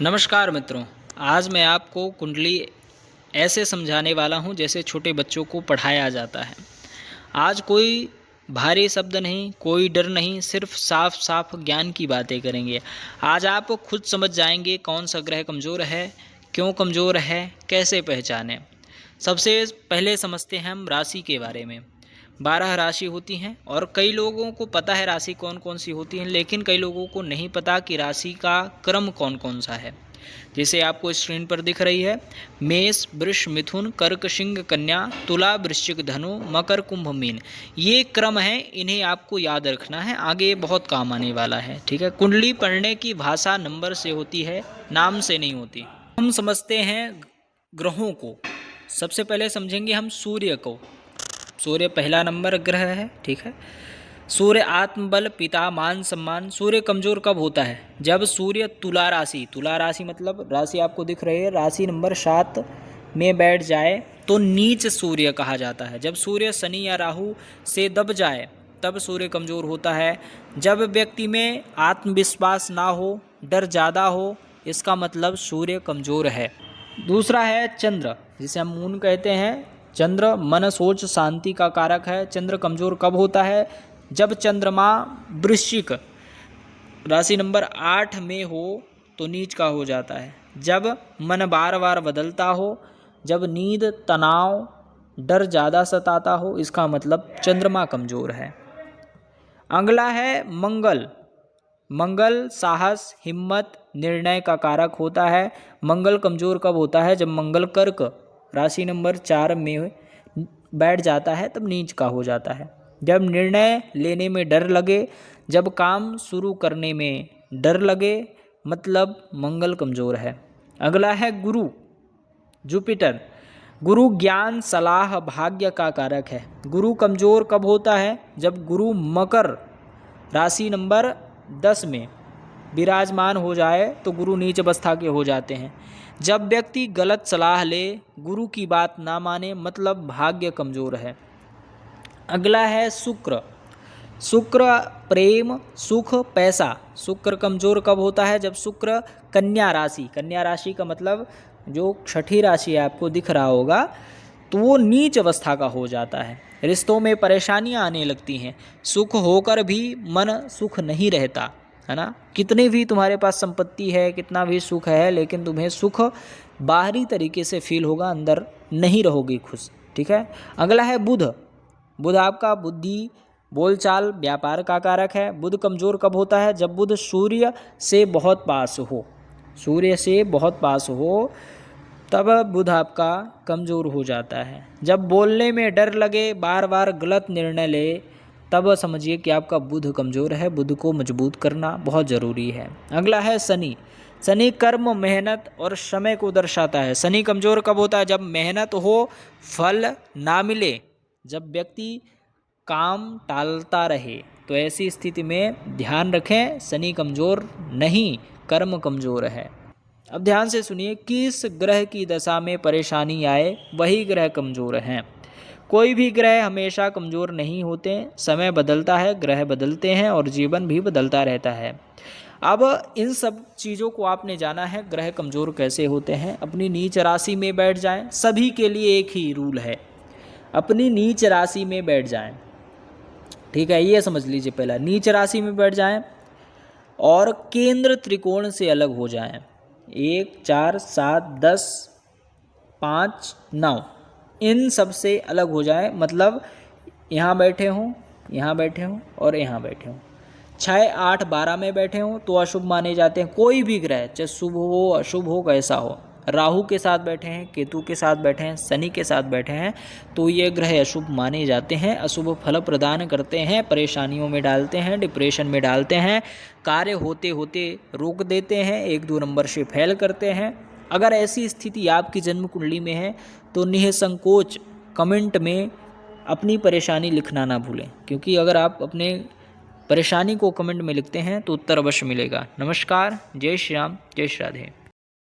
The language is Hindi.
नमस्कार मित्रों। आज मैं आपको कुंडली ऐसे समझाने वाला हूँ जैसे छोटे बच्चों को पढ़ाया जाता है। आज कोई भारी शब्द नहीं, कोई डर नहीं, सिर्फ साफ साफ ज्ञान की बातें करेंगे। आज आप खुद समझ जाएंगे कौन सा ग्रह कमज़ोर है, क्यों कमज़ोर है, कैसे पहचानें। सबसे पहले समझते हैं हम राशि के बारे में। 12 राशि होती हैं और कई लोगों को पता है राशि कौन कौन सी होती हैं, लेकिन कई लोगों को नहीं पता कि राशि का क्रम कौन कौन सा है। जैसे आपको स्क्रीन पर दिख रही है, मेष, वृष, मिथुन, कर्क, सिंह, कन्या, तुला, वृश्चिक, धनु, मकर, कुंभ, मीन। ये क्रम है, इन्हें आपको याद रखना है, आगे ये बहुत काम आने वाला है। ठीक है। कुंडली पढ़ने की भाषा नंबर से होती है, नाम से नहीं होती। हम समझते हैं ग्रहों को। सबसे पहले समझेंगे हम सूर्य को। सूर्य पहला नंबर ग्रह है। ठीक है। सूर्य आत्मबल, पिता, मान सम्मान। सूर्य कमजोर कब होता है? जब सूर्य तुला राशि मतलब राशि आपको दिख रही है, राशि नंबर 7 में बैठ जाए तो नीच सूर्य कहा जाता है। जब सूर्य शनि या राहु से दब जाए तब सूर्य कमजोर होता है। जब व्यक्ति में आत्मविश्वास ना हो, डर ज़्यादा हो, इसका मतलब सूर्य कमजोर है। दूसरा है चंद्र, जिसे हम मून कहते हैं। चंद्र मन, सोच, शांति का कारक है। चंद्र कमजोर कब होता है? जब चंद्रमा वृश्चिक राशि नंबर 8 में हो तो नीच का हो जाता है। जब मन बार बार बदलता हो, जब नींद, तनाव, डर ज़्यादा सताता हो, इसका मतलब चंद्रमा कमजोर है। अगला है मंगल। मंगल साहस, हिम्मत, निर्णय का कारक होता है। मंगल कमजोर कब होता है? जब मंगल कर्क राशि नंबर 4 में बैठ जाता है तब नीच का हो जाता है। जब निर्णय लेने में डर लगे, जब काम शुरू करने में डर लगे, मतलब मंगल कमजोर है। अगला है गुरु, जुपिटर। गुरु ज्ञान, सलाह, भाग्य का कारक है। गुरु कमजोर कब होता है? जब गुरु मकर राशि नंबर 10 में विराजमान हो जाए तो गुरु नीच अवस्था के हो जाते हैं। जब व्यक्ति गलत सलाह ले, गुरु की बात ना माने, मतलब भाग्य कमजोर है। अगला है शुक्र। शुक्र प्रेम, सुख, पैसा। शुक्र कमजोर कब होता है? जब शुक्र कन्या राशि का मतलब जो छठी राशि आपको दिख रहा होगा तो वो नीच अवस्था का हो जाता है। रिश्तों में परेशानियां आने लगती हैं। सुख होकर भी मन सुख नहीं रहता है ना। कितनी भी तुम्हारे पास संपत्ति है, कितना भी सुख है, लेकिन तुम्हें सुख बाहरी तरीके से फील होगा, अंदर नहीं रहोगे खुश। ठीक है। अगला है बुध। बुध आपका बुद्धि, बोलचाल, व्यापार का कारक है। बुध कमजोर कब होता है? जब बुध सूर्य से बहुत पास हो। सूर्य से बहुत पास हो तब बुध आपका कमज़ोर हो जाता है। जब बोलने में डर लगे, बार बार गलत निर्णय ले, तब समझिए कि आपका बुध कमज़ोर है। बुध को मजबूत करना बहुत ज़रूरी है। अगला है शनि। शनि कर्म, मेहनत और समय को दर्शाता है। शनि कमज़ोर कब होता है? जब मेहनत हो, फल ना मिले, जब व्यक्ति काम टालता रहे, तो ऐसी स्थिति में ध्यान रखें शनि कमज़ोर नहीं, कर्म कमज़ोर है। अब ध्यान से सुनिए, किस ग्रह की दशा में परेशानी आए वही ग्रह कमज़ोर हैं। कोई भी ग्रह हमेशा कमज़ोर नहीं होते। समय बदलता है, ग्रह बदलते हैं और जीवन भी बदलता रहता है। अब इन सब चीज़ों को आपने जाना है, ग्रह कमज़ोर कैसे होते हैं। अपनी नीच राशि में बैठ जाएं। सभी के लिए एक ही रूल है, अपनी नीच राशि में बैठ जाएं। ठीक है, ये समझ लीजिए। पहला, नीच राशि में बैठ जाएं और केंद्र त्रिकोण से अलग हो जाएं। 1, 4, 7, 10, 5, 9 इन सब से अलग हो जाए। मतलब यहाँ बैठे हों, यहाँ बैठे हों और यहाँ बैठे हों। 6, 8, 12 में बैठे हों तो अशुभ माने जाते हैं। कोई भी ग्रह, चाहे शुभ हो अशुभ हो कैसा हो, राहु के साथ बैठे हैं, केतु के साथ बैठे हैं, शनि के साथ बैठे हैं, तो ये ग्रह अशुभ माने जाते हैं। अशुभ फल प्रदान करते हैं, परेशानियों में डालते हैं, डिप्रेशन में डालते हैं, कार्य होते होते रोक देते हैं, 1-2 नंबर से फेल करते हैं। अगर ऐसी स्थिति आपकी जन्म कुंडली में है तो निसंकोच कमेंट में अपनी परेशानी लिखना ना भूलें, क्योंकि अगर आप अपने परेशानी को कमेंट में लिखते हैं तो उत्तर अवश्य मिलेगा। नमस्कार, जय श्री राम, जय श्री राधे।